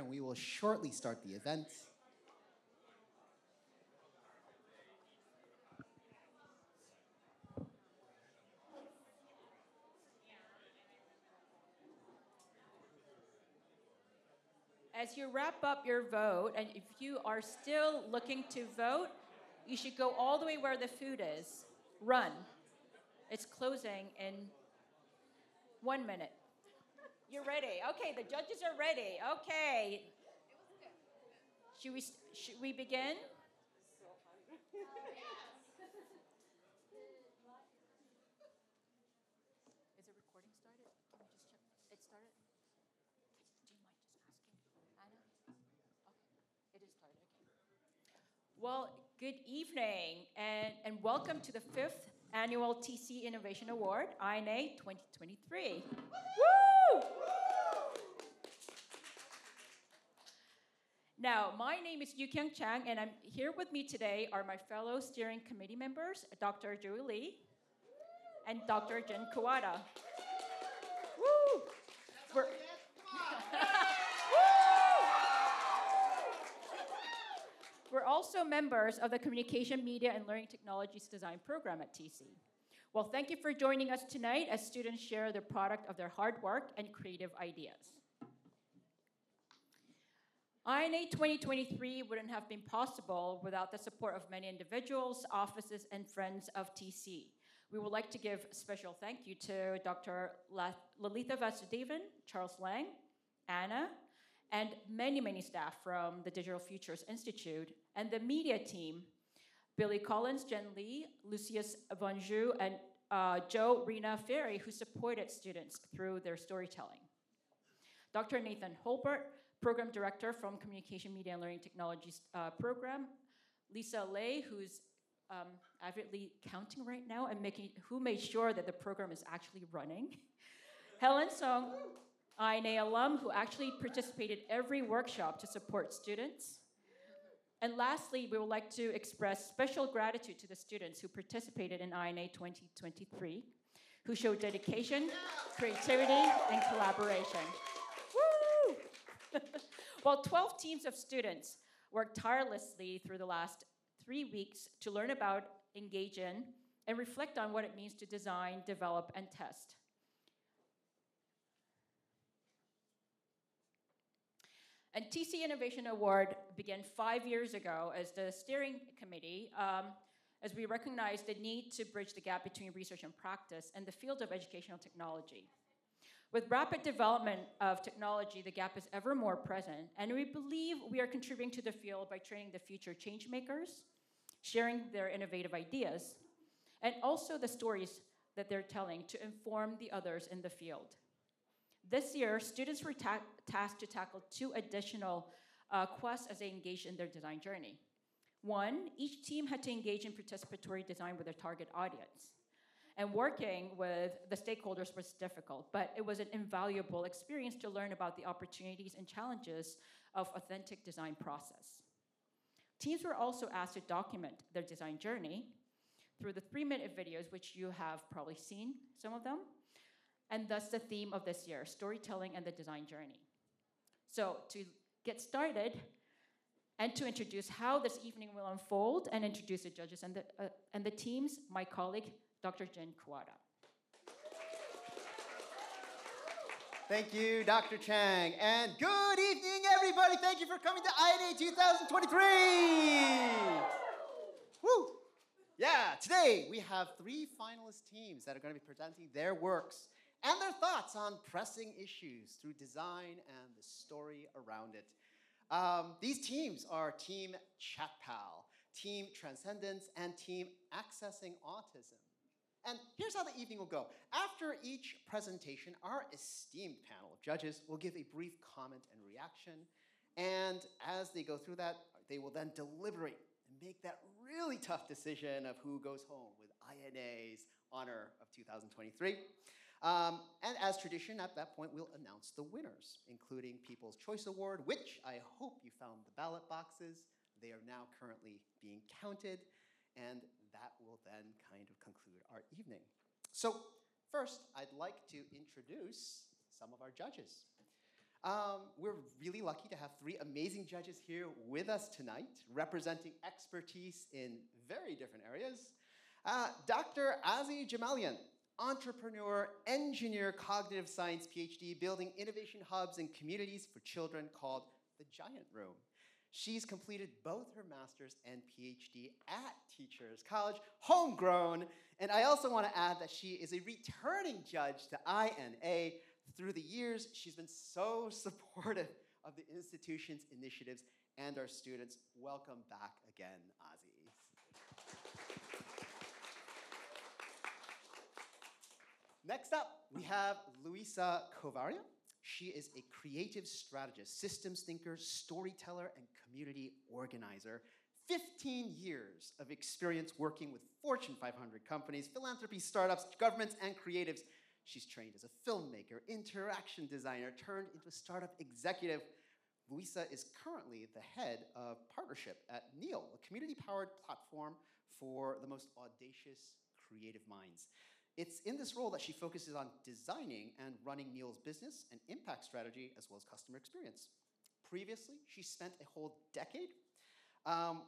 and we will shortly start the event. As you wrap up your vote, and if you are still looking to vote, you should go all the way where the food is. Run. It's closing in 1 minute. You're ready. Okay, the judges are ready. Okay. Should we begin? Is the recording started? Can we just check? It started? Do you mind just asking Anna? Okay, it is started. Okay. Well, good evening and welcome to the 5th Annual TC Innovation Award, INA 2023. Woo! Now, my name is Yu-Kyung Chang, and I'm here with me today are my fellow steering committee members, Dr. Joey Lee and Dr. Jin Kawada. Woo! We're also members of the Communication, Media, and Learning Technologies Design Program at TC. Well, thank you for joining us tonight as students share the product of their hard work and creative ideas. INA 2023 wouldn't have been possible without the support of many individuals, offices, and friends of TC. We would like to give a special thank you to Dr. Lalita Vasudevan, Charles Lang, Anna, and many, many staff from the Digital Futures Institute, and the media team, Billy Collins, Jen Lee, Lucius Vonjou, and Joe Rena Ferry, who supported students through their storytelling. Dr. Nathan Holbert, Program Director from Communication, Media, and Learning Technologies Program, Lisa Lay, who's avidly counting right now and who made sure that the program is actually running, Helen Song, INA alum who actually participated every workshop to support students. And lastly, we would like to express special gratitude to the students who participated in INA 2023, who showed dedication, creativity, and collaboration. Woo! Well, 12 teams of students worked tirelessly through the last 3 weeks to learn about, engage in, and reflect on what it means to design, develop, and test. And TC Innovation Award began 5 years ago as the steering committee, as we recognized the need to bridge the gap between research and practice in the field of educational technology. With rapid development of technology, the gap is ever more present, and we believe we are contributing to the field by training the future change makers, sharing their innovative ideas, and also the stories that they're telling to inform the others in the field. This year, students were tasked to tackle 2 additional quests as they engaged in their design journey. 1, each team had to engage in participatory design with their target audience. And working with the stakeholders was difficult, but it was an invaluable experience to learn about the opportunities and challenges of authentic design process. Teams were also asked to document their design journey through the 3-minute videos, which you have probably seen some of them, and thus the theme of this year, storytelling and the design journey. So to get started and to introduce how this evening will unfold and introduce the judges and the teams, my colleague, Dr. Jin Kawada. Thank you, Dr. Chang. And good evening, everybody. Thank you for coming to INA 2023. Woo! Yeah, today we have 3 finalist teams that are going to be presenting their works and their thoughts on pressing issues through design and the story around it. These teams are Team ChatPal, Team Transcendence, and Team Accessing Autism. And here's how the evening will go. After each presentation, our esteemed panel of judges will give a brief comment and reaction. And as they go through that, they will then deliberate and make that really tough decision of who goes home with INA's honor of 2023. And as tradition, at that point, we'll announce the winners, including People's Choice Award, which I hope you found the ballot boxes. They are now currently being counted, and that will then kind of conclude our evening. So first, I'd like to introduce some of our judges. We're really lucky to have three amazing judges here with us tonight, representing expertise in very different areas. Dr. Azi Jamalian, entrepreneur, engineer, cognitive science PhD, building innovation hubs and communities for children called The Giant Room. She's completed both her master's and PhD at Teachers College, homegrown. And I also want to add that she is a returning judge to INA. Through the years, she's been so supportive of the institution's initiatives and our students. Welcome back again, Ozzy. Next up, we have Luisa Covaria. She is a creative strategist, systems thinker, storyteller, and community organizer. 15 years of experience working with Fortune 500 companies, philanthropy, startups, governments, and creatives. She's trained as a filmmaker, interaction designer, turned into a startup executive. Luisa is currently the head of partnership at Neil, a community-powered platform for the most audacious creative minds. It's in this role that she focuses on designing and running Neil's business and impact strategy, as well as customer experience. Previously, she spent a whole decade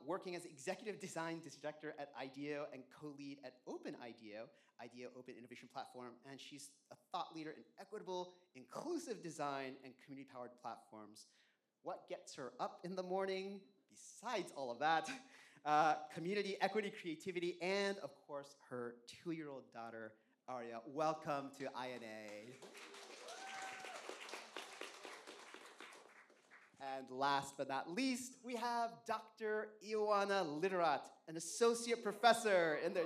working as executive design director at IDEO and co-lead at IDEO Open Innovation Platform, and she's a thought leader in equitable, inclusive design and community-powered platforms. What gets her up in the morning, besides all of that? Community, equity, creativity, and of course, her 2-year-old daughter, Arya. Welcome to INA. And last but not least, we have Dr. Ioana Literat, an associate professor in the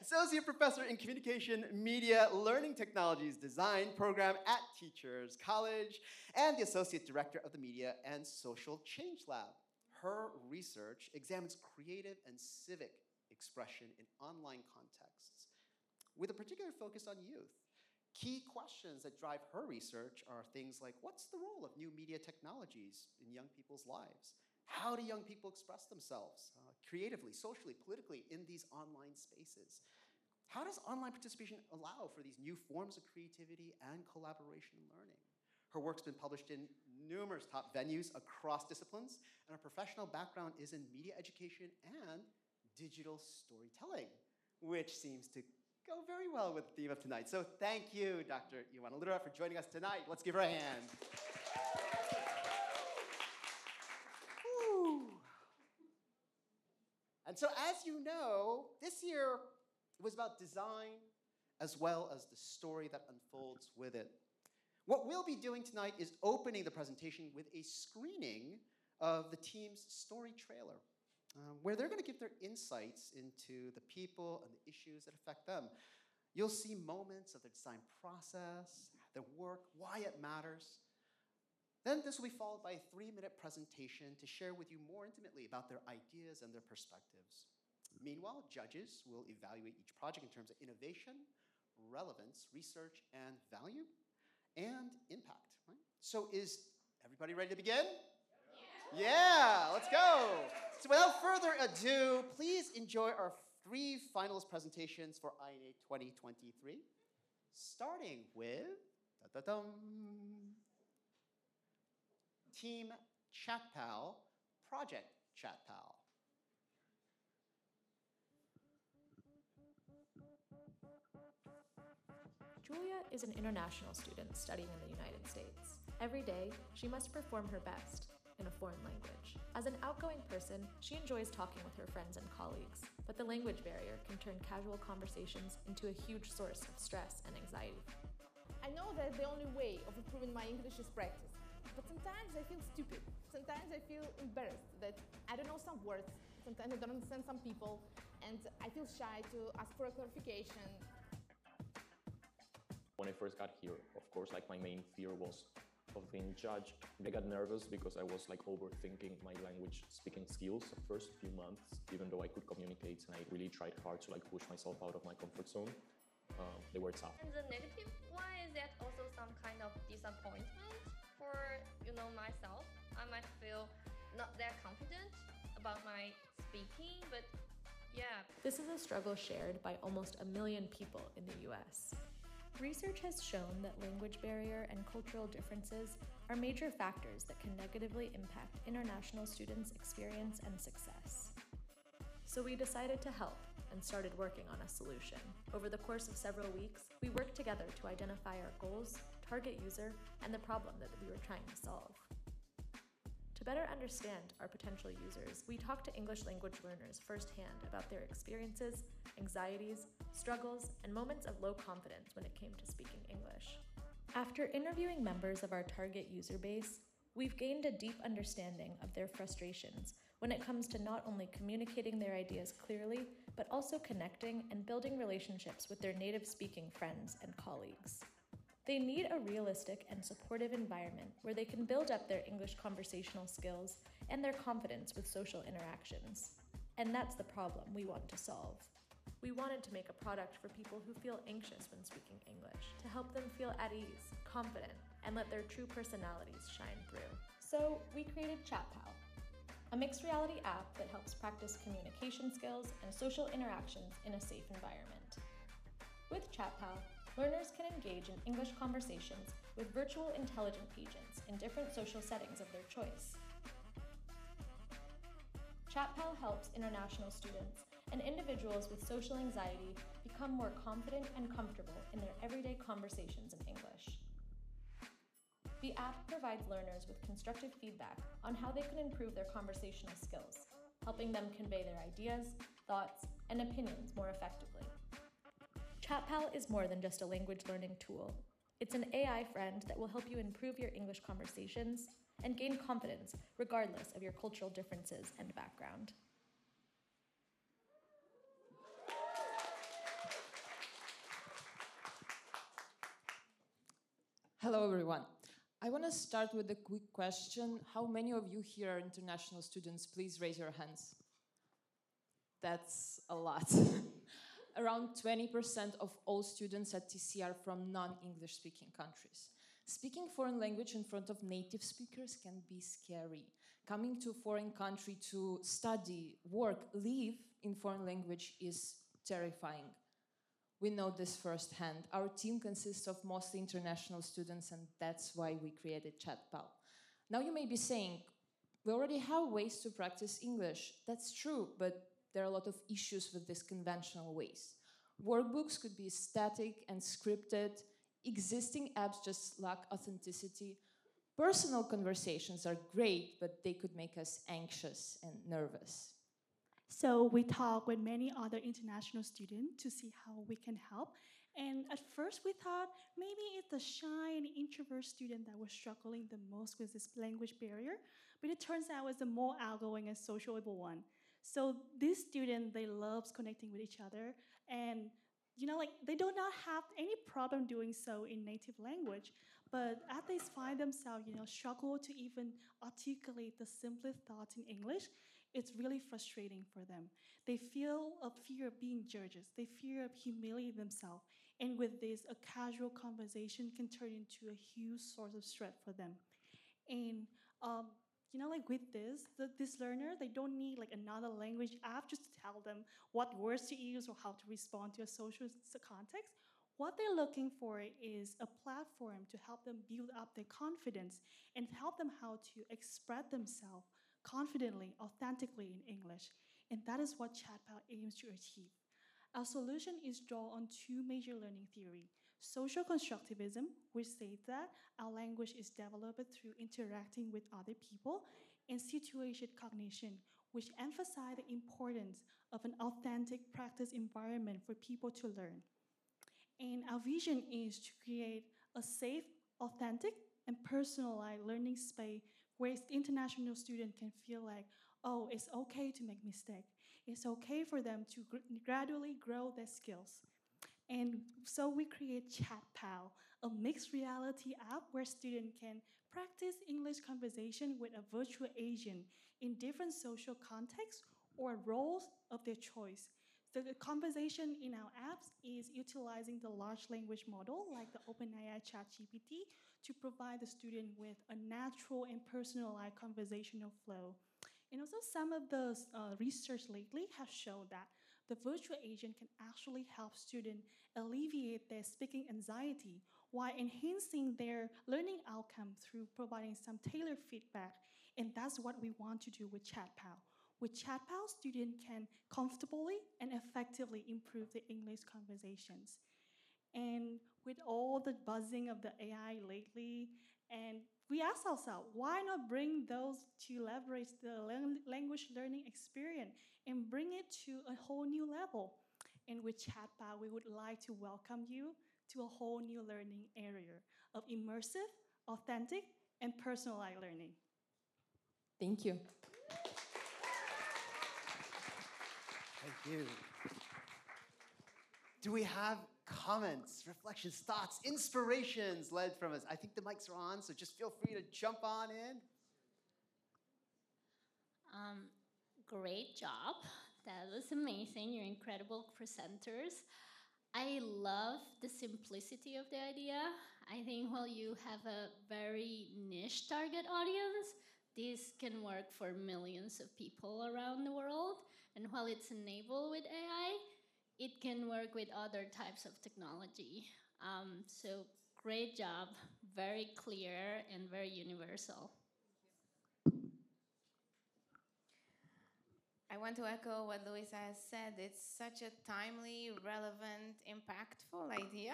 associate professor in communication, media, learning technologies design program at Teachers College, and the associate director of the Media and Social Change Lab. Her research examines creative and civic expression in online contexts, with a particular focus on youth. Key questions that drive her research are things like, what's the role of new media technologies in young people's lives? How do young people express themselves creatively, socially, politically in these online spaces? How does online participation allow for these new forms of creativity and collaboration and learning? Her work's been published in numerous top venues across disciplines, and her professional background is in media education and digital storytelling, which seems to go very well with the theme of tonight. So thank you, Dr. Ioana Literat, for joining us tonight. Let's give her a hand. Woo. And so as you know, this year was about design as well as the story that unfolds with it. What we'll be doing tonight is opening the presentation with a screening of the team's story trailer, where they're going to give their insights into the people and the issues that affect them. You'll see moments of the design process, their work, why it matters. Then this will be followed by a 3-minute presentation to share with you more intimately about their ideas and their perspectives. Meanwhile, judges will evaluate each project in terms of innovation, relevance, research, and value, and impact. Right? So is everybody ready to begin? Yeah, let's go. So without further ado, please enjoy our 3 finalist presentations for INA 2023, starting with Team ChatPal, Project ChatPal. Julia is an international student studying in the United States. Every day, she must perform her best in a foreign language. As an outgoing person, she enjoys talking with her friends and colleagues, but the language barrier can turn casual conversations into a huge source of stress and anxiety. I know that the only way of improving my English is practice, but sometimes I feel stupid. Sometimes I feel embarrassed that I don't know some words. Sometimes I don't understand some people, and I feel shy to ask for a clarification. When I first got here, of course, my main fear was of being judged. I got nervous because I was overthinking my language speaking skills the first few months, even though I could communicate and I really tried hard to push myself out of my comfort zone. They were tough. And the negative one is that also some kind of disappointment for myself. I might feel not that confident about my speaking, but yeah. This is a struggle shared by almost 1 million people in the US. Research has shown that language barrier and cultural differences are major factors that can negatively impact international students' experience and success. So we decided to help and started working on a solution. Over the course of several weeks, we worked together to identify our goals, target user, and the problem that we were trying to solve. To better understand our potential users, we talked to English language learners firsthand about their experiences, anxieties, struggles, and moments of low confidence when it came to speaking English. After interviewing members of our target user base, we've gained a deep understanding of their frustrations when it comes to not only communicating their ideas clearly, but also connecting and building relationships with their native-speaking friends and colleagues. They need a realistic and supportive environment where they can build up their English conversational skills and their confidence with social interactions. And that's the problem we want to solve. We wanted to make a product for people who feel anxious when speaking English, to help them feel at ease, confident, and let their true personalities shine through. So we created ChatPal, a mixed reality app that helps practice communication skills and social interactions in a safe environment. With ChatPal, learners can engage in English conversations with virtual intelligent agents in different social settings of their choice. ChatPal helps international students and individuals with social anxiety become more confident and comfortable in their everyday conversations in English. The app provides learners with constructive feedback on how they can improve their conversational skills, helping them convey their ideas, thoughts, and opinions more effectively. ChatPal is more than just a language learning tool. It's an AI friend that will help you improve your English conversations and gain confidence regardless of your cultural differences and background. Hello, everyone. I want to start with a quick question. How many of you here are international students? Please raise your hands. That's a lot. Around 20% of all students at TC are from non-English speaking countries. Speaking foreign language in front of native speakers can be scary. Coming to a foreign country to study, work, live in foreign language is terrifying. We know this firsthand. Our team consists of mostly international students, and that's why we created ChatPal. Now you may be saying, we already have ways to practice English. That's true, but there are a lot of issues with these conventional ways. Workbooks could be static and scripted. Existing apps just lack authenticity. Personal conversations are great, but they could make us anxious and nervous. So we talked with many other international students to see how we can help. And at first we thought maybe it's the shy and introvert student that was struggling the most with this language barrier, but it turns out it's the more outgoing and sociable one. So these students, they love connecting with each other, and they do not have any problem doing so in native language, but as they find themselves, struggle to even articulate the simplest thoughts in English, it's really frustrating for them. They feel a fear of being judged. They fear of humiliating themselves. And with this, a casual conversation can turn into a huge source of stress for them. And with this learner, they don't need another language app just to tell them what words to use or how to respond to a social context. What they're looking for is a platform to help them build up their confidence and help them how to express themselves confidently, authentically in English. And that is what ChatPal aims to achieve. Our solution is drawn on two major learning theories. Social constructivism, which says that our language is developed through interacting with other people, and situation cognition, which emphasize the importance of an authentic practice environment for people to learn. And our vision is to create a safe, authentic, and personalized learning space where international students can feel like, oh, it's okay to make mistakes. It's okay for them to gradually grow their skills. And so we create ChatPal, a mixed reality app where students can practice English conversation with a virtual agent in different social contexts or roles of their choice. So the conversation in our apps is utilizing the large language model like the OpenAI ChatGPT to provide the student with a natural and personalized conversational flow. And also some of the research lately has shown that the virtual agent can actually help students alleviate their speaking anxiety while enhancing their learning outcome through providing some tailored feedback. And that's what we want to do with ChatPal. With ChatPal, students can comfortably and effectively improve their English conversations. And with all the buzzing of the AI lately, and we ask ourselves, why not bring those to leverage the language learning experience and bring it to a whole new level? And with ChatPal, we would like to welcome you to a whole new learning area of immersive, authentic, and personalized learning. Thank you. Thank you. Do we have comments, reflections, thoughts, inspirations led from us? I think the mics are on, so just feel free to jump on in. Great job. That was amazing. You're incredible presenters. I love the simplicity of the idea. I think while you have a very niche target audience, this can work for millions of people around the world. And while it's enabled with AI, it can work with other types of technology. So great job, very clear and very universal. I want to echo what Luisa has said. It's such a timely, relevant, impactful idea.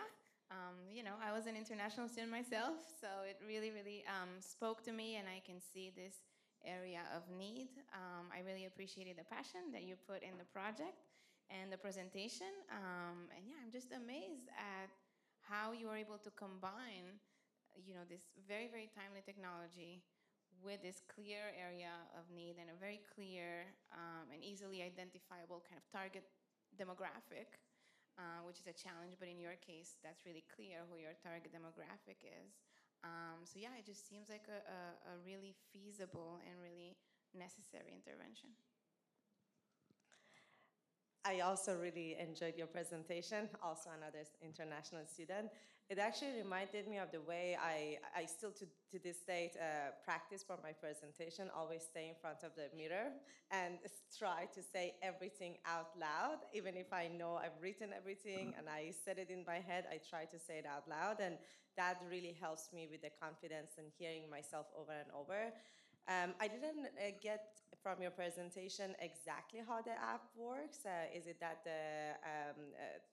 I was an international student myself, so it really, really spoke to me, and I can see this area of need. I really appreciated the passion that you put in the project and the presentation. I'm just amazed at how you are able to combine, this very, very timely technology with this clear area of need and a very clear and easily identifiable kind of target demographic, which is a challenge, but in your case, that's really clear who your target demographic is. It just seems like a really feasible and really necessary intervention. I also really enjoyed your presentation, also another international student. It actually reminded me of the way I still to this date practice for my presentation, always stay in front of the mirror and try to say everything out loud. Even if I know I've written everything and I said it in my head, I try to say it out loud, and that really helps me with the confidence and hearing myself over and over. I didn't get from your presentation exactly how the app works. Is it that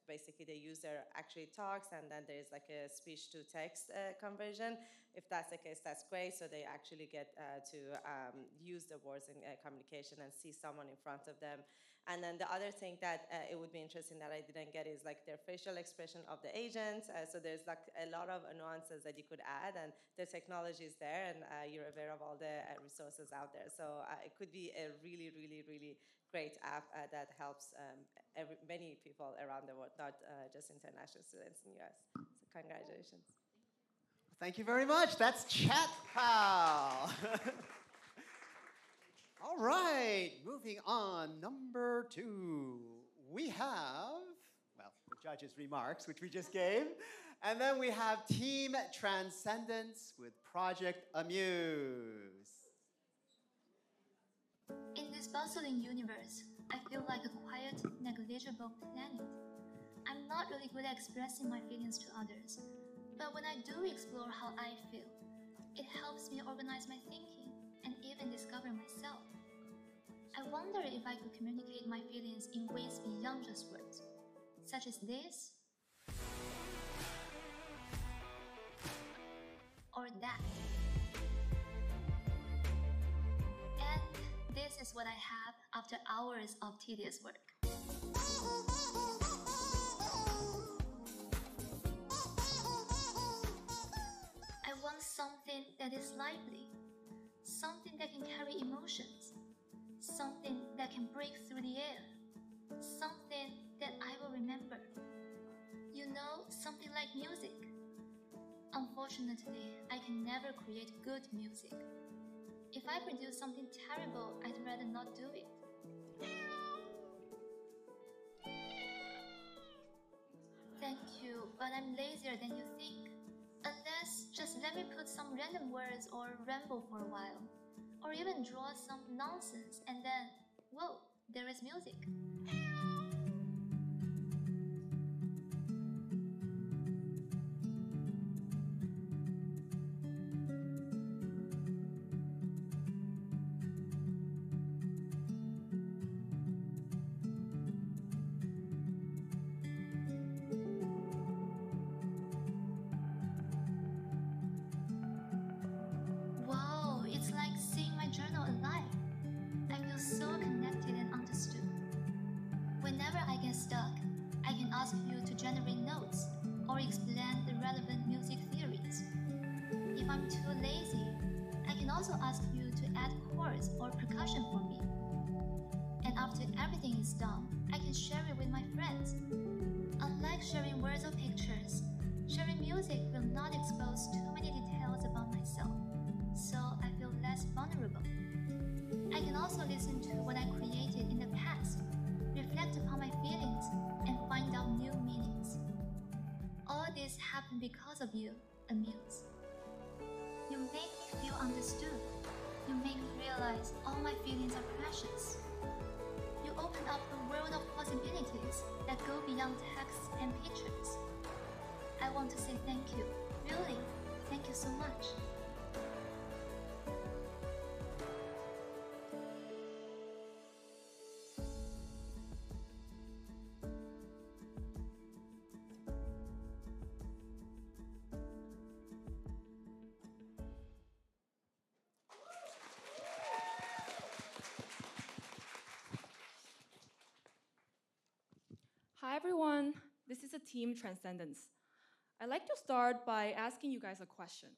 basically the user actually talks and then there's like a speech-to-text conversion? If that's the case, that's great. So they actually get to use the words in communication and see someone in front of them. And then the other thing that it would be interesting that I didn't get is like their facial expression of the agents. So there's like a lot of nuances that you could add, and the technology is there, and you're aware of all the resources out there. So it could be a really, really, really great app that helps many people around the world, not just international students in the US. So congratulations. Thank you very much. That's ChatPal. All right, moving on. Number 2, we have, the judge's remarks, which we just gave. And then we have Team Transcendence with Project Amuse. In this bustling universe, I feel like a quiet, negligible planet. I'm not really good at expressing my feelings to others, but when I do explore how I feel, it helps me organize my thinking and even discover myself. I wonder if I could communicate my feelings in ways beyond just words, such as this, or that. And this is what I have after hours of tedious work. I want something that is lively, something that can carry emotions, something that can break through the air, something that I will remember. Something like music. Unfortunately, I can never create good music. If I produce something terrible, I'd rather not do it. Thank you, but I'm lazier than you think. Unless, just let me put some random words or ramble for a while. Or even draw some nonsense and then, whoa, there is music. generate notes or explain the relevant music theories. If I'm too lazy, I can also ask you to add chords or percussion for me. And after everything is done, I can share it with my friends. Unlike sharing words or pictures, sharing music will not expose too many details about myself, so I feel less vulnerable. I can also listen to what I created in the past, reflect upon my feelings, and find out new meanings. All this happened because of you, Amuse. You make me feel understood. You make me realize all my feelings are precious. You open up a world of possibilities that go beyond texts and pictures. I want to say thank you. Really, thank you so much. Hi everyone, this is a team Transcendence. I'd like to start by asking you guys a question.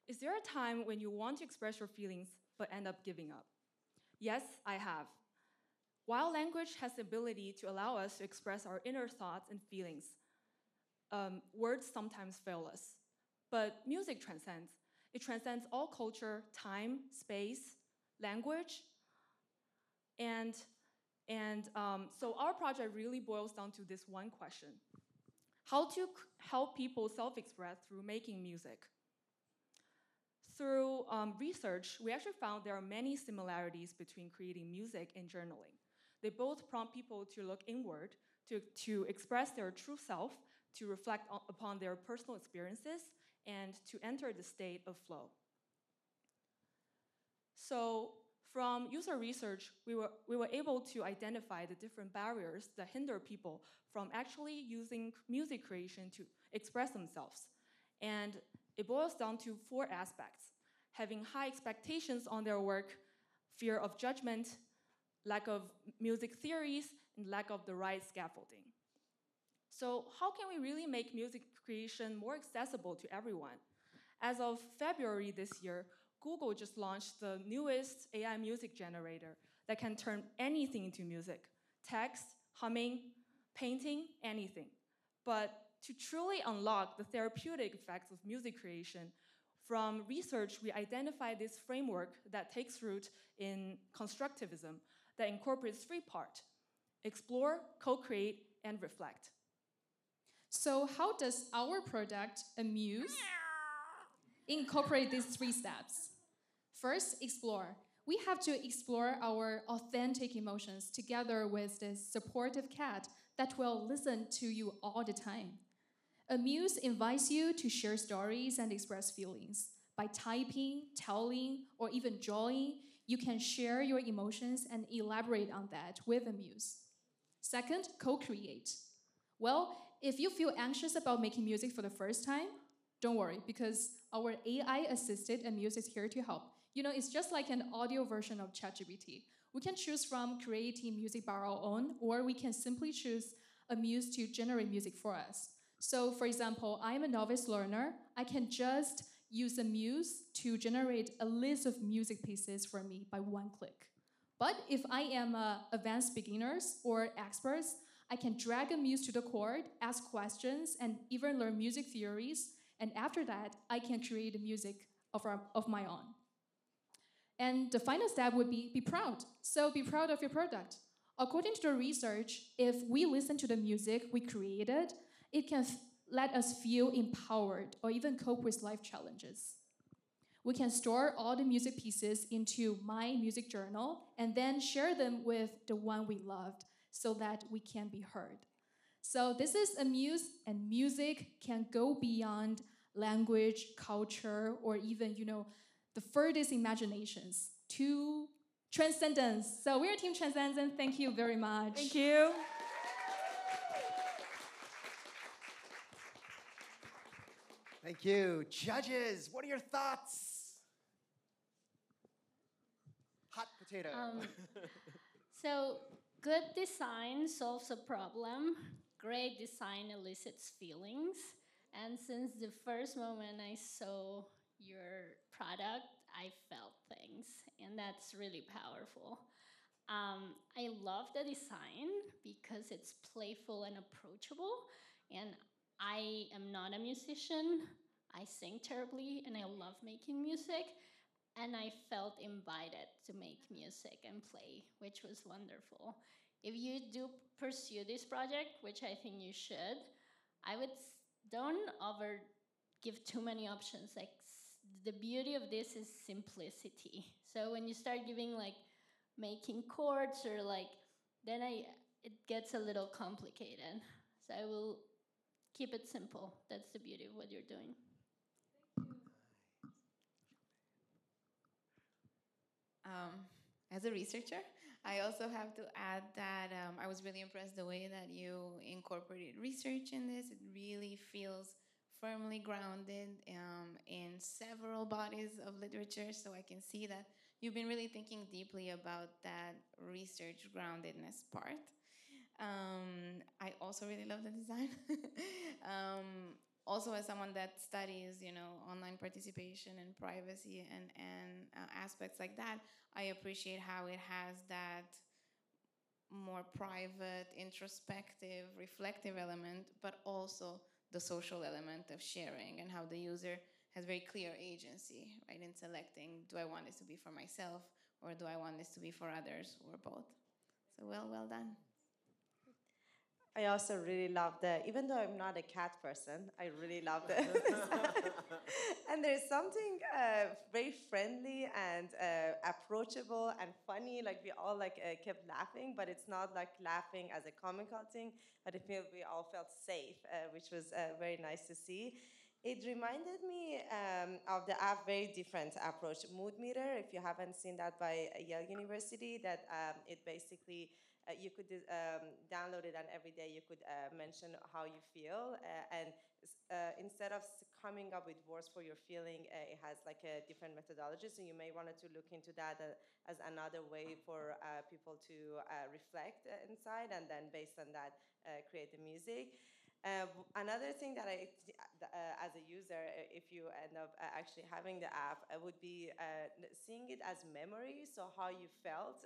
Is there a time when you want to express your feelings but end up giving up? Yes, I have. While language has the ability to allow us to express our inner thoughts and feelings, words sometimes fail us. But music transcends. It transcends all culture, time, space, language, so our project really boils down to this one question: how to help people self-express through making music. Through research, we actually found there are many similarities between creating music and journaling. They both prompt people to look inward, to express their true self, to reflect upon their personal experiences, and to enter the state of flow. So, from user research, we were able to identify the different barriers that hinder people from actually using music creation to express themselves. And it boils down to 4 aspects: having high expectations on their work, fear of judgment, lack of music theories, and lack of the right scaffolding. So how can we really make music creation more accessible to everyone? As of February this year, Google just launched the newest AI music generator that can turn anything into music: text, humming, painting, anything. But to truly unlock the therapeutic effects of music creation, from research, we identified this framework that takes root in constructivism that incorporates 3 parts: explore, co-create, and reflect. So how does our product, Amuse, incorporate these 3 steps? First, explore. We have to explore our authentic emotions together with this supportive cat that will listen to you all the time. Amuse invites you to share stories and express feelings. By typing, telling, or even drawing, you can share your emotions and elaborate on that with Amuse. Second, co-create. Well, if you feel anxious about making music for the first time, don't worry, because our AI-assisted Amuse is here to help. You know, it's just like an audio version of ChatGPT. We can choose from creating music by our own, or we can simply choose Amuse to generate music for us. So, for example, I'm a novice learner. I can just use Amuse to generate a list of music pieces for me by 1 click. But if I am advanced beginners or experts, I can drag Amuse to the chord, ask questions, and even learn music theories. And after that, I can create music of my own. And the final step would be proud. So be proud of your product. According to the research, if we listen to the music we created, it can let us feel empowered or even cope with life challenges. We can store all the music pieces into my music journal and then share them with the one we loved so that we can be heard. So this is Amuse, and music can go beyond language, culture, or even, the furthest imaginations to transcendence. So we're Team Transcendence. Thank you very much. Thank you. Thank you. Judges, what are your thoughts? Hot potato. So good design solves a problem. great design elicits feelings. And since the first moment I saw your product, I felt things, and that's really powerful. I love the design because it's playful and approachable, and I am not a musician. I sing terribly, and I love making music, and I felt invited to make music and play, which was wonderful. If you do pursue this project, which I think you should, I would don't over give too many options. Like the beauty of this is simplicity. So when you start giving like making chords or like, then it gets a little complicated. So I will keep it simple. That's the beauty of what you're doing. As a researcher, I also have to add that I was really impressed the way that you incorporated research in this. It really feels firmly grounded in several bodies of literature, so I can see that you've been really thinking deeply about that research groundedness part. I also really love the design. Also, as someone that studies, online participation and privacy and aspects like that, I appreciate how it has that more private, introspective, reflective element, but also the social element of sharing and how the user has very clear agency, right, in selecting, do I want this to be for myself or do I want this to be for others or both? So well done. I also really love even though I'm not a cat person, I really love the and there's something very friendly and approachable and funny. Like we all kept laughing, but it's not like laughing as a comical thing, but I feel we all felt safe, which was very nice to see. It reminded me of the app, very different approach, Mood Meter. If you haven't seen that by Yale University, that it basically you could download it, and every day you could mention how you feel. And instead of coming up with words for your feeling, it has like a different methodology. So you may want to look into that as another way for people to reflect inside, and then based on that, create the music. Another thing that as a user, if you end up actually having the app, would be seeing it as memory. So how you felt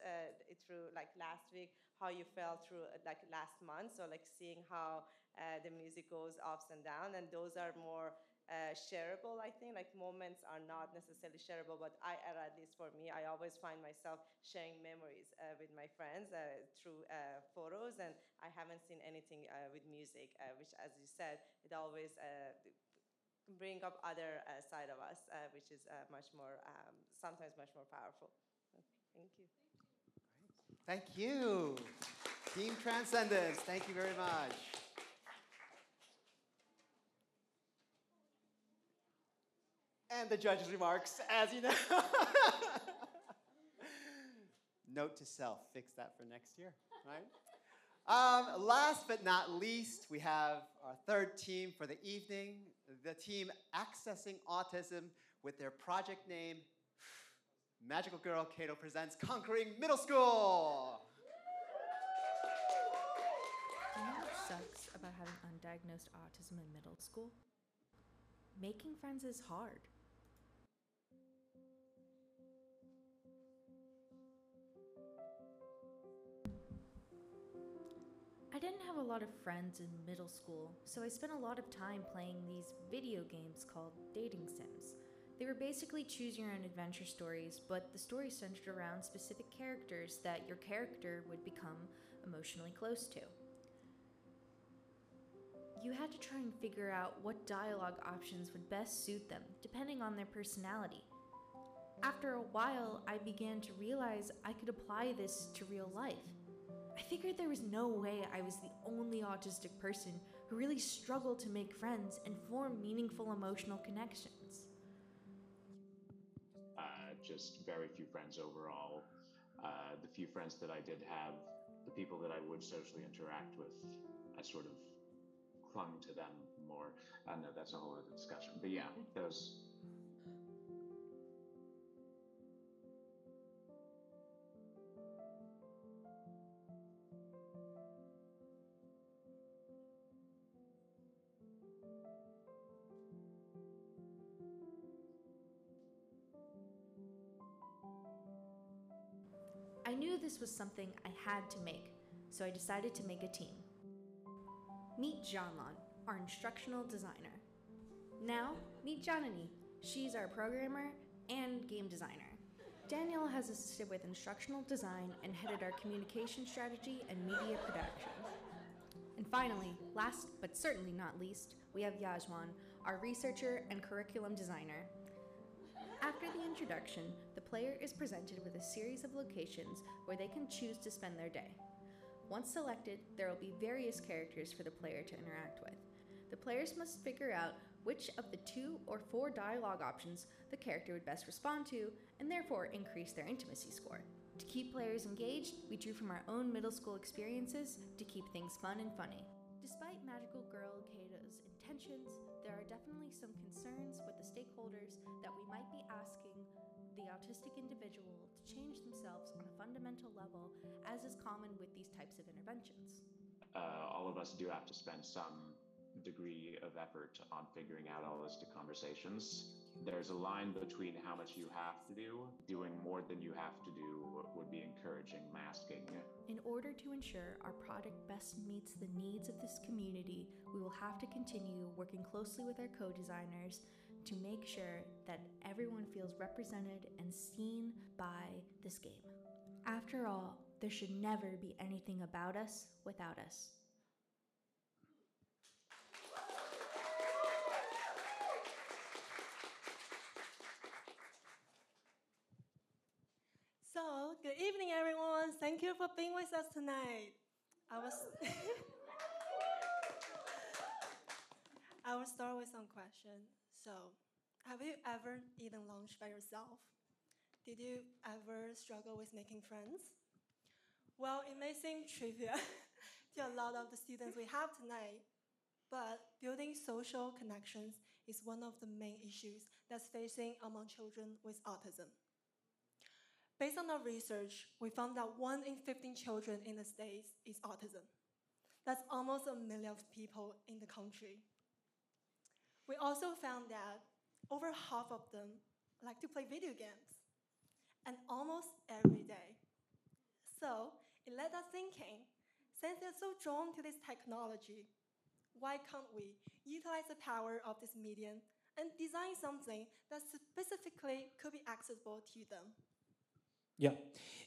through like last week, how you felt through like last month. So like seeing how the music goes ups and down, and those are more shareable, I think. Like moments are not necessarily shareable, but at least for me, I always find myself sharing memories with my friends through photos, and I haven't seen anything with music, which, as you said, it always bring up other side of us, which is much more, sometimes much more powerful. Thank you. Thank you. Team Transcendence, thank you very much. And the judge's remarks, as you know. Note to self, fix that for next year, right? Last but not least, we have our third team for the evening, the team Accessing Autism, with their project name, Magical Girl Cato presents Conquering Middle School. You know what sucks about having undiagnosed autism in middle school? Making friends is hard. I didn't have a lot of friends in middle school, so I spent a lot of time playing these video games called dating sims. They were basically choose your own adventure stories, but the story centered around specific characters that your character would become emotionally close to. You had to try and figure out what dialogue options would best suit them, depending on their personality. After a while, I began to realize I could apply this to real life. I figured there was no way I was the only autistic person who really struggled to make friends and form meaningful emotional connections. Just very few friends overall. The few friends that I did have, the people that I would socially interact with, I sort of clung to them more. No, that's a whole other discussion. But yeah, those. knew this was something I had to make, so I decided to make a team. Meet Janlan, our instructional designer. Now, meet Janani. She's our programmer and game designer. Daniel has assisted with instructional design and headed our communication strategy and media production. And finally, last but certainly not least, we have Yajwan, our researcher and curriculum designer. After the introduction, the player is presented with a series of locations where they can choose to spend their day. Once selected, there will be various characters for the player to interact with. The players must figure out which of the 2 or 4 dialogue options the character would best respond to, and therefore increase their intimacy score. To keep players engaged, we drew from our own middle school experiences to keep things fun and funny. Despite Magical Girl Kato's intentions, there are definitely some concerns with the stakeholders that we might be asking the autistic individual to change themselves on a fundamental level, as is common with these types of interventions. All of us do have to spend some degree of effort on figuring out holistic conversations. There's a line between how much you have to do. Doing more than you have to do would be encouraging masking. In order to ensure our product best meets the needs of this community, we will have to continue working closely with our co-designers to make sure that everyone feels represented and seen by this game. After all, there should never be anything about us without us. So, good evening, everyone. Thank you for being with us tonight. I will start with some questions. So, have you ever eaten lunch by yourself? Did you ever struggle with making friends? Well, it may seem trivial to a lot of the students we have tonight, but building social connections is one of the main issues that's facing among children with autism. Based on our research, we found that 1 in 15 children in the States is autism. That's almost 1 million people in the country. We also found that over half of them like to play video games, and almost every day. So it led us thinking, since they're so drawn to this technology, why can't we utilize the power of this medium and design something that specifically could be accessible to them? Yeah,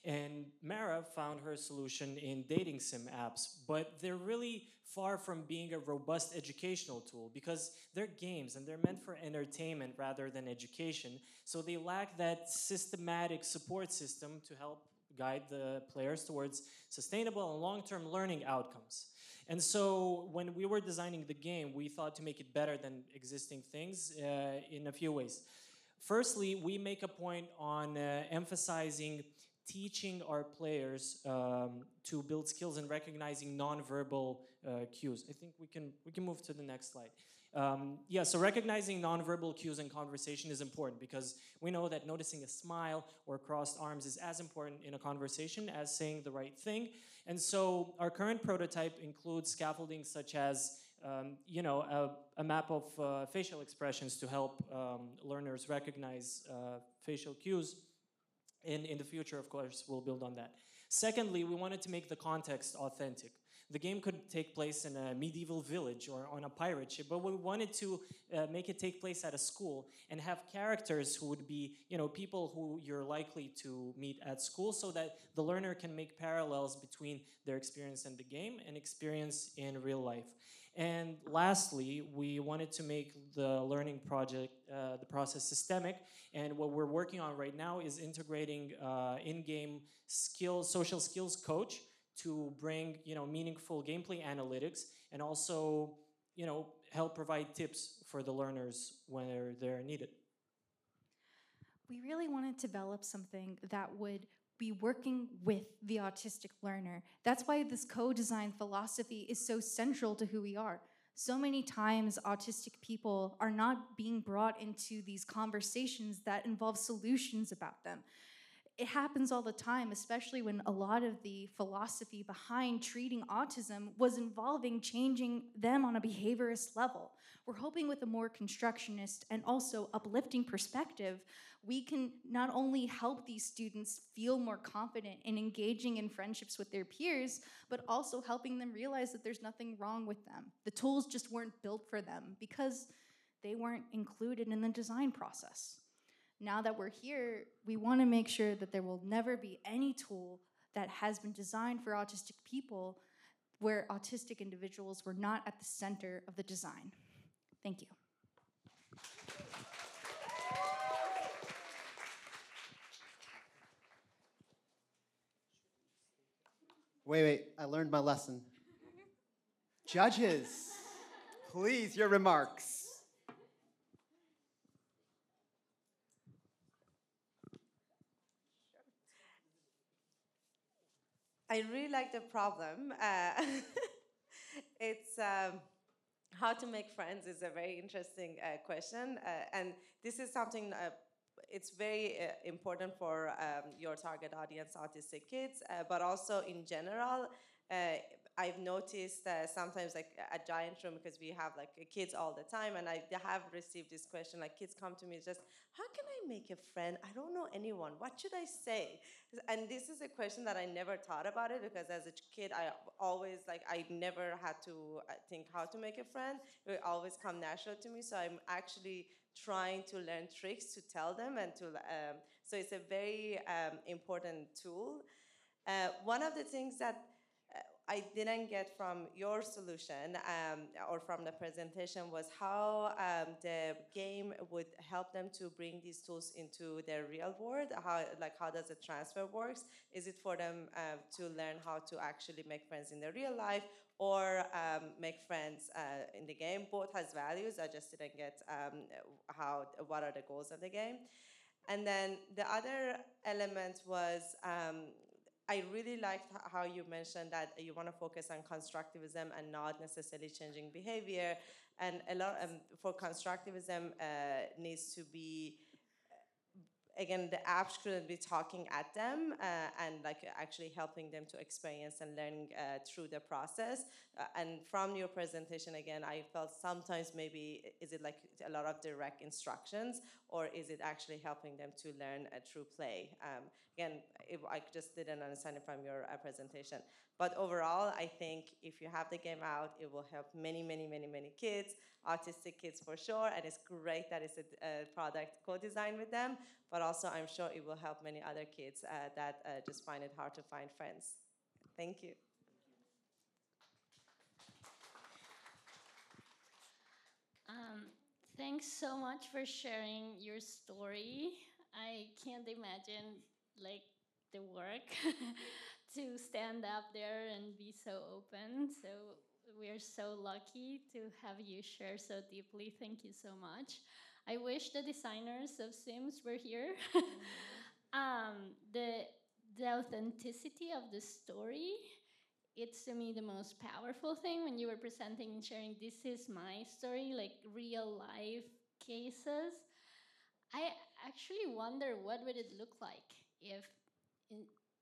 and Mara found her solution in dating sim apps, but they're really far from being a robust educational tool because they're games and they're meant for entertainment rather than education, so they lack that systematic support system to help guide the players towards sustainable and long-term learning outcomes. And so when we were designing the game, we thought to make it better than existing things in a few ways. Firstly, we make a point on emphasizing teaching our players to build skills in recognizing nonverbal cues. I think we can move to the next slide. So recognizing nonverbal cues in conversation is important because we know that noticing a smile or crossed arms is as important in a conversation as saying the right thing. And so our current prototype includes scaffolding such as a map of facial expressions to help learners recognize facial cues. In the future, of course, we'll build on that. Secondly, we wanted to make the context authentic. The game could take place in a medieval village or on a pirate ship, but we wanted to make it take place at a school and have characters who would be, people who you're likely to meet at school so that the learner can make parallels between their experience in the game and experience in real life. And lastly, we wanted to make the learning project, the process systemic. And what we're working on right now is integrating in-game skills, social skills coach to bring, meaningful gameplay analytics and also, help provide tips for the learners when they're needed. We really want to develop something that would be working with the autistic learner. That's why this co-design philosophy is so central to who we are. So many times autistic people are not being brought into these conversations that involve solutions about them. it happens all the time, especially when a lot of the philosophy behind treating autism was involving changing them on a behaviorist level. We're hoping with a more constructionist and also uplifting perspective, we can not only help these students feel more confident in engaging in friendships with their peers, but also helping them realize that there's nothing wrong with them. The tools just weren't built for them because they weren't included in the design process. Now that we're here, we want to make sure that there will never be any tool that has been designed for autistic people where autistic individuals were not at the center of the design. Thank you. Wait, I learned my lesson. Judges, please, your remarks. I really like the problem. It's how to make friends is a very interesting question. And this is something it's very important for your target audience, autistic kids, but also in general. I've noticed sometimes like a giant room, because we have like kids all the time, and I have received this question, like kids come to me just, how can I make a friend? I don't know anyone. What should I say? And this is a question that I never thought about it, because as a kid, I always I never had to think how to make a friend. It would always come natural to me. So I'm actually trying to learn tricks to tell them, and to so it's a very important tool. One of the things that I didn't get from your solution or from the presentation was how the game would help them to bring these tools into their real world. How does the transfer works? Is it for them to learn how to actually make friends in their real life, or make friends in the game? Both has values. I just didn't get what are the goals of the game. And then the other element was I really liked how you mentioned that you want to focus on constructivism and not necessarily changing behavior. And a lot for constructivism needs to be, again, the app shouldn't be talking at them and actually helping them to experience and learning through the process. And from your presentation, again, I felt sometimes maybe, is it like a lot of direct instructions, or is it actually helping them to learn through play? Again, I just didn't understand it from your presentation. But overall, I think if you have the game out, it will help many, many, many, many kids, autistic kids for sure, and it's great that it's a product co-designed with them, but also I'm sure it will help many other kids that just find it hard to find friends. Thank you. Thanks so much for sharing your story. I can't imagine the work to stand up there and be so open. So we're so lucky to have you share so deeply. Thank you so much. I wish the designers of Sims were here. The authenticity of the story, it's to me the most powerful thing when you were presenting and sharing, this is my story, like real life cases. I actually wonder what would it look like if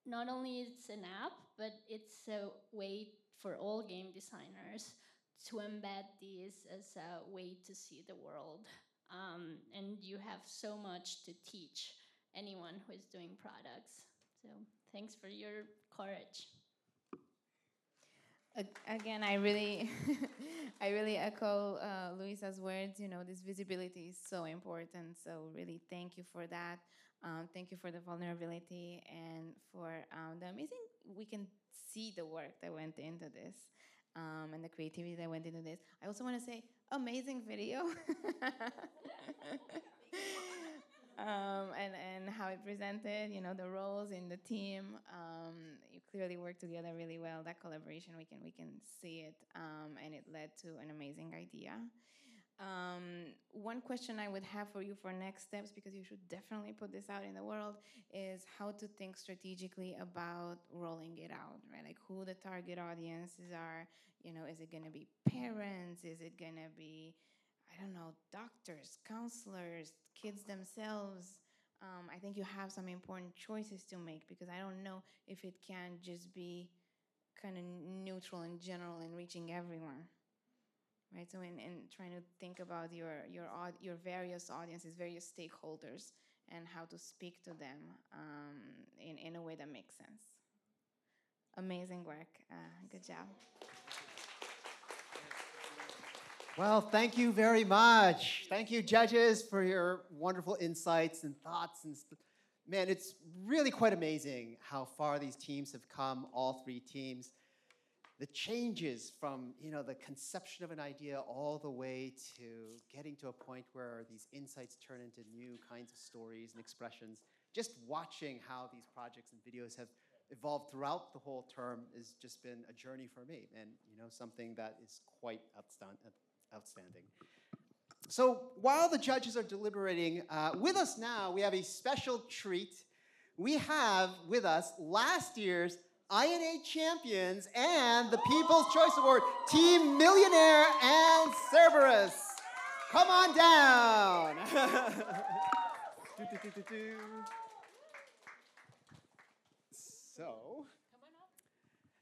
not only it's an app, but it's a way for all game designers to embed these as a way to see the world. And you have so much to teach anyone who is doing products. So thanks for your courage. Again, I really, I really echo Luisa's words. You know, this visibility is so important. So really, thank you for that. Thank you for the vulnerability and for the amazing. We can see the work that went into this and the creativity that went into this. I also want to say, amazing video. And how it presented, you know, the roles in the team. You clearly worked together really well. That collaboration, we can see it, and it led to an amazing idea. One question I would have for you for next steps, because you should definitely put this out in the world, is how to think strategically about rolling it out, right? Like who the target audiences are. You know, is it going to be parents? Is it going to be, I don't know, doctors, counselors, kids themselves? I think you have some important choices to make, because I don't know if it can just be kind of neutral in general and reaching everyone, right? So in trying to think about your various audiences, various stakeholders, and how to speak to them in a way that makes sense. Amazing work. Good job. Well, thank you very much. Thank you, judges, for your wonderful insights and thoughts. Man, it's really quite amazing how far these teams have come, all three teams. The changes from, the conception of an idea all the way to getting to a point where these insights turn into new kinds of stories and expressions. Just watching how these projects and videos have evolved throughout the whole term has just been a journey for me, and something that is quite outstanding. So while the judges are deliberating, with us now, we have a special treat. We have with us last year's INA champions and the People's Choice Award, Team Millionaire and Cerberus. Come on down.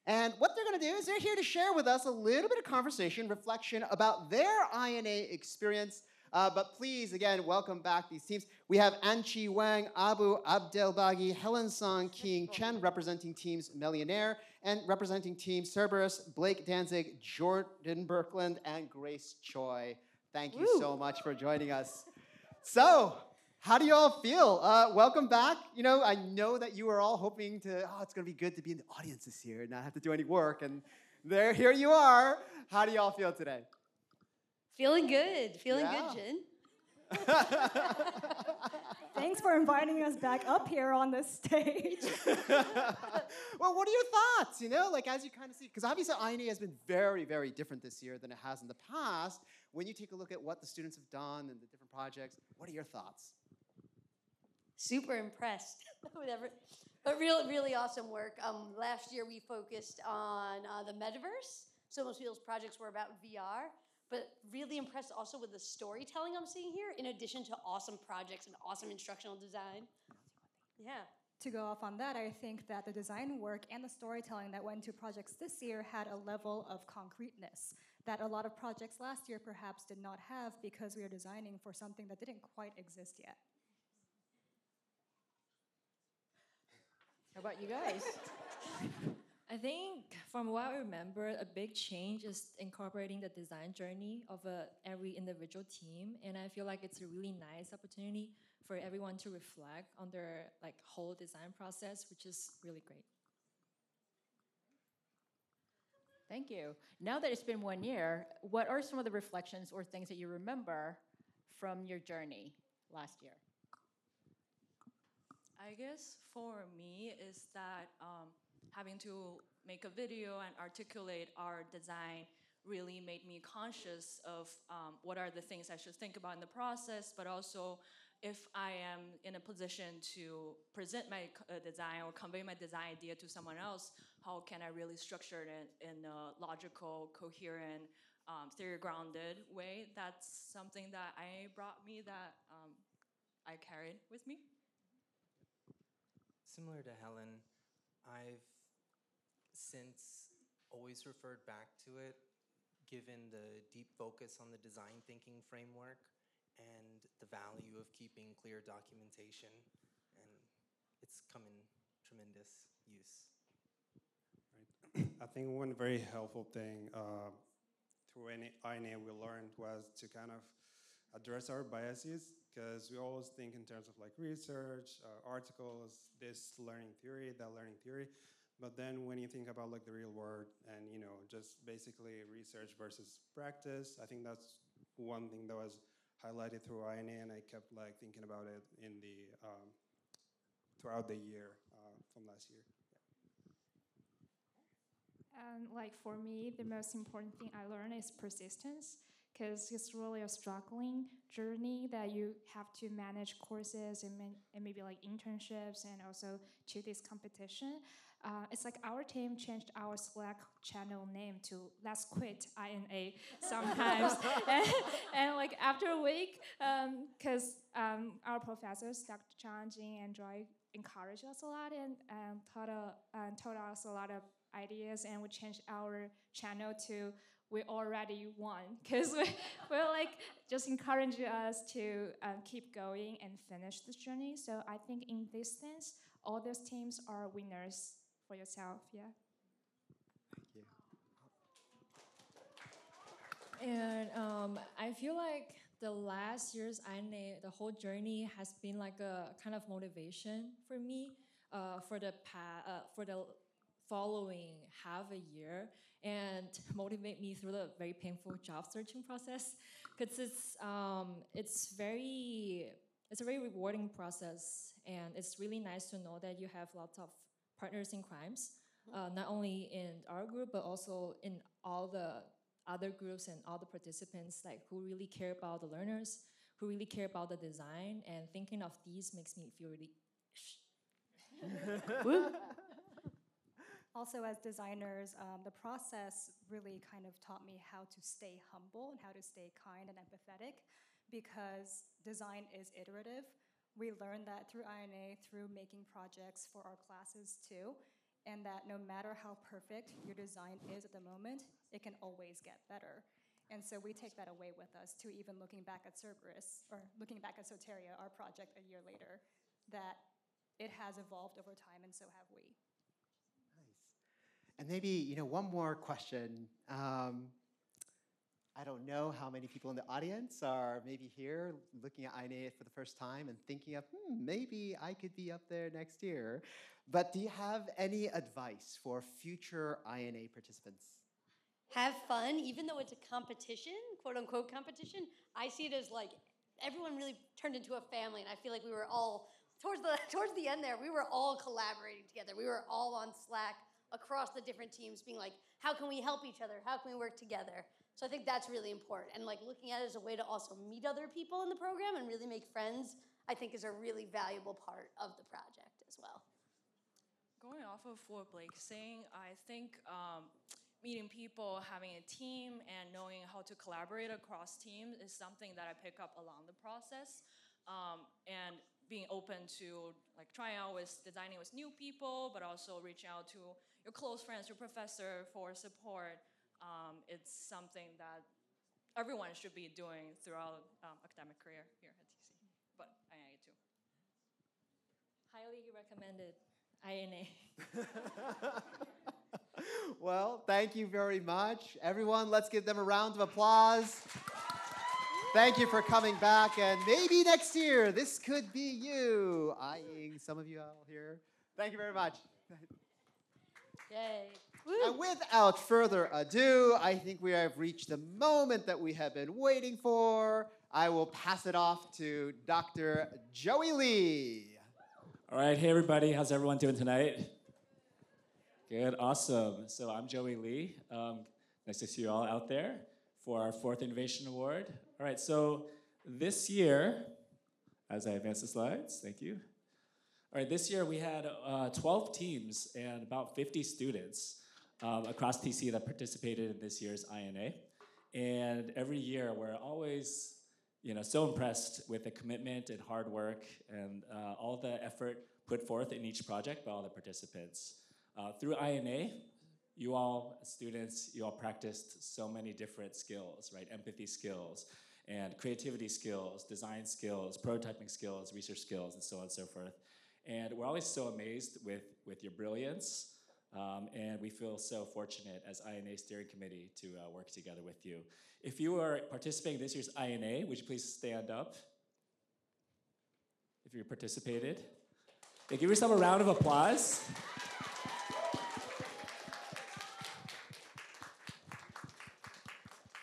And what they're going to do is they're here to share with us a little bit of conversation, reflection about their INA experience. But please, again, welcome back these teams. We have Anchi Wang, Abu Abdelbagi, Helen Song, King Chen representing teams Millionaire, and representing team Cerberus, Blake Danzig, Jordan Birkland, and Grace Choi. Thank you so much for joining us. So, how do you all feel? Welcome back. I know that you are all hoping to, it's going to be good to be in the audience this year and not have to do any work. And here you are. How do you all feel today? Feeling good. Feeling good, Jin. Thanks for inviting us back up here on this stage. Well, what are your thoughts? As you kind of see, because obviously INA has been very, very different this year than it has in the past. When you take a look at what the students have done and the different projects, what are your thoughts? Super impressed but really awesome work. Last year we focused on the metaverse, so most people's projects were about VR, but really impressed also with the storytelling I'm seeing here, in addition to awesome projects and awesome instructional design. Yeah. To go off on that, I think that the design work and the storytelling that went into projects this year had a level of concreteness that a lot of projects last year perhaps did not have, because we are designing for something that didn't quite exist yet. How about you guys? I think from what I remember, a big change is incorporating the design journey of every individual team. And I feel like it's a really nice opportunity for everyone to reflect on their whole design process, which is really great. Thank you. Now that it's been 1 year, what are some of the reflections or things that you remember from your journey last year? I guess for me is that having to make a video and articulate our design really made me conscious of what are the things I should think about in the process, but also if I am in a position to present my design or convey my design idea to someone else, how can I really structure it in a logical, coherent, theory-grounded way? That's something that brought me that I carried with me. Similar to Helen, I've since always referred back to it, given the deep focus on the design thinking framework and the value of keeping clear documentation, and it's come in tremendous use. Right. I think one very helpful thing through INA we learned was to kind of address our biases, because we always think in terms of research, articles, this learning theory, that learning theory. But then when you think about the real world and just basically research versus practice, I think that's one thing that was highlighted through INA, and I kept thinking about it in the throughout the year from last year. And for me, the most important thing I learned is persistence, because it's really a struggling journey that you have to manage courses and maybe like internships and also to this competition. It's like our team changed our Slack channel name to Let's Quit INA sometimes. and like after a week, because our professors, Dr. Chang, Jing, and Joy, encouraged us a lot and told us a lot of ideas, and we changed our channel to We Already Won, because we're like just encouraging us to keep going and finish this journey. So I think in this sense, all those teams are winners for yourself, yeah. Thank you. And I feel like the last year's INA, the whole journey has been like a kind of motivation for me for the following half a year, and motivate me through the very painful job searching process, because it's a very rewarding process, and it's really nice to know that you have lots of partners in crimes, not only in our group but also in all the other groups and all the participants, like who really care about the learners, who really care about the design, and thinking of these makes me feel really. Also, as designers, the process really kind of taught me how to stay humble and how to stay kind and empathetic, because design is iterative. We learned that through INA, through making projects for our classes too, and that no matter how perfect your design is at the moment, it can always get better. And so we take that away with us to even looking back at Cerberus, or looking back at Soteria, our project a year later, that it has evolved over time, and so have we. And maybe, one more question. I don't know how many people in the audience are maybe here looking at INA for the first time and thinking of, maybe I could be up there next year. But do you have any advice for future INA participants? Have fun, even though it's a competition, quote unquote competition. I see it as like everyone really turned into a family, and I feel like we were all, towards the end there, we were all collaborating together. We were all on Slack across the different teams being like, how can we help each other? How can we work together? So I think that's really important. And like looking at it as a way to also meet other people in the program and really make friends, I think is a really valuable part of the project as well. Going off of what Blake's saying, I think meeting people, having a team, and knowing how to collaborate across teams is something that I pick up along the process. And being open to like trying out with designing with new people, but also reaching out to your close friends, your professor for support. It's something that everyone should be doing throughout academic career here at TC, but INA too. Highly recommended INA. Well, thank you very much. Everyone, let's give them a round of applause. Thank you for coming back, and maybe next year this could be you, eyeing some of you out here. Thank you very much. Yay. And without further ado, I think we have reached the moment that we have been waiting for. I will pass it off to Dr. Joey Lee. All right, hey everybody, how's everyone doing tonight? Good, awesome. So I'm Joey Lee. Nice to see you all out there for our 4th Innovation Award. All right, so this year, as I advance the slides, thank you. All right, this year we had 12 teams and about 50 students across TC that participated in this year's INA. And every year we're always, so impressed with the commitment and hard work and all the effort put forth in each project by all the participants. Through INA, you all, students, you all practiced so many different skills, right? Empathy skills, and creativity skills, design skills, prototyping skills, research skills, and so on and so forth. And we're always so amazed with your brilliance, and we feel so fortunate as INA Steering Committee to work together with you. If you are participating in this year's INA, would you please stand up? If you participated. Okay, give yourself a round of applause.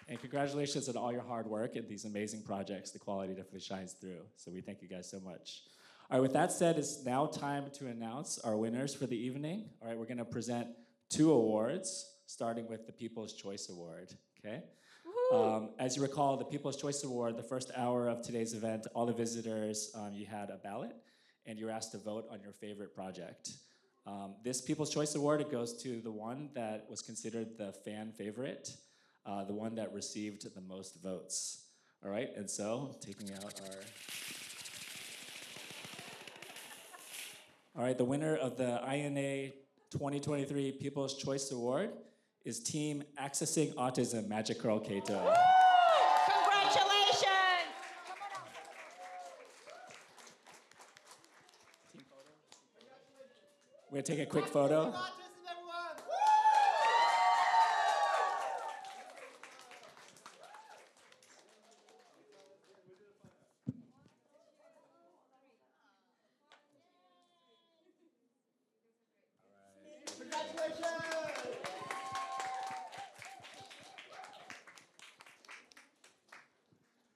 And congratulations on all your hard work and these amazing projects. The quality definitely shines through. So we thank you guys so much. All right, with that said, it's now time to announce our winners for the evening. All right, we're gonna present 2 awards, starting with the People's Choice Award, okay? As you recall, the People's Choice Award, the first hour of today's event, all the visitors, you had a ballot, and you were asked to vote on your favorite project. This People's Choice Award, it goes to the one that was considered the fan favorite, the one that received the most votes. All right, and so taking out our... All right, the winner of the INA 2023 People's Choice Award is Team Accessing Autism Magic Curl Kato. Congratulations! We're gonna take a quick photo.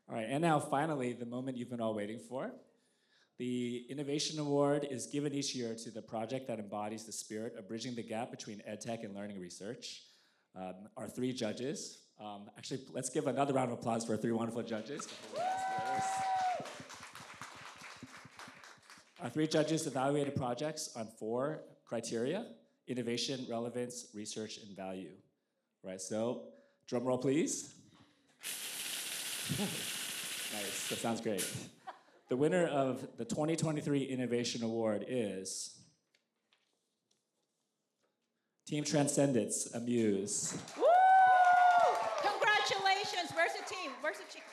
All right, and now finally, the moment you've been all waiting for. The Innovation Award is given each year to the project that embodies the spirit of bridging the gap between EdTech and learning research. Our three judges, actually, let's give another round of applause for our three wonderful judges. Our three judges evaluated projects on 4 criteria: innovation, relevance, research, and value. Right, so drum roll, please. Nice, that sounds great. The winner of the 2023 Innovation Award is Team Transcendence, Amuse. Woo! Congratulations. Where's the team? Where's the team?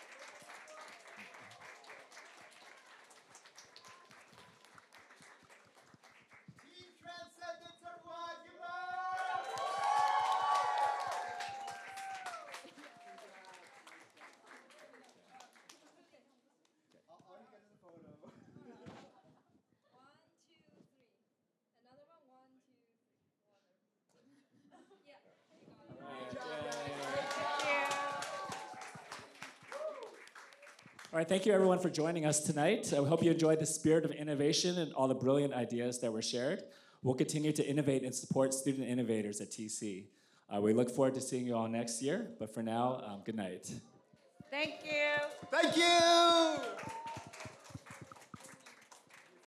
All right, thank you everyone for joining us tonight. I hope you enjoyed the spirit of innovation and all the brilliant ideas that were shared. We'll continue to innovate and support student innovators at TC. We look forward to seeing you all next year, but for now, good night. Thank you. Thank you.